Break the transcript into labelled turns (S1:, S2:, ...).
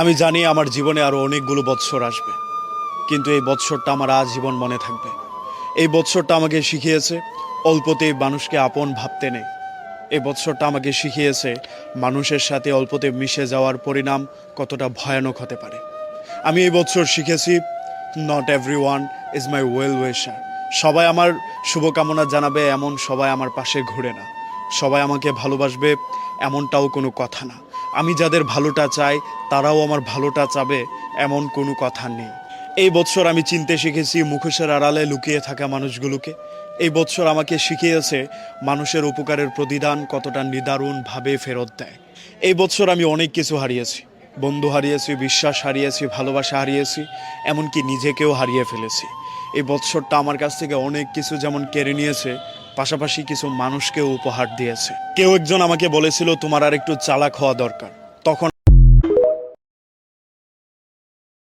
S1: আমি জানি আমার জীবনে আরও অনেকগুলো বৎসর আসবে, কিন্তু এই বৎসরটা আমার আজীবন মনে থাকবে। এই বৎসরটা আমাকে শিখিয়েছে অল্পতেই মানুষকে আপন ভাবতে নেই। এই বৎসরটা আমাকে শিখিয়েছে মানুষের সাথে অল্পতে মিশে যাওয়ার পরিণাম কতটা ভয়ানক হতে পারে। আমি এই বৎসর শিখেছি not every one is my well উইশার। সবাই আমার শুভকামনা জানাবে এমন সবাই আমার পাশে ঘুরে না। সবাই আমাকে ভালোবাসবে এমনটাও কোনো কথা না। আমি যাদের ভালোটা চাই তারাও আমার ভালোটা চাবে এমন কোনো কথা নেই। এই বৎসর আমি চিনতে শিখেছি মুখোশের আড়ালে লুকিয়ে থাকা মানুষগুলোকে। এই বৎসর আমাকে শিখিয়েছে মানুষের উপকারের প্রতিদান কতটা নিদারুণভাবে ফেরত দেয়। এই বৎসর আমি অনেক কিছু হারিয়েছি। বন্ধু হারিয়েছি, বিশ্বাস হারিয়েছি, ভালোবাসা হারিয়েছি, এমনকি নিজেকেও হারিয়ে ফেলেছি। এই বৎসরটা আমার কাছ থেকে অনেক কিছু যেমন কেড়ে নিয়েছে, পাশাপাশি কিছু মানুষকেও উপহার দিয়েছে। কেউ একজন আমাকে বলেছিল তোমার আর একটু চালাক হওয়া দরকার। তখন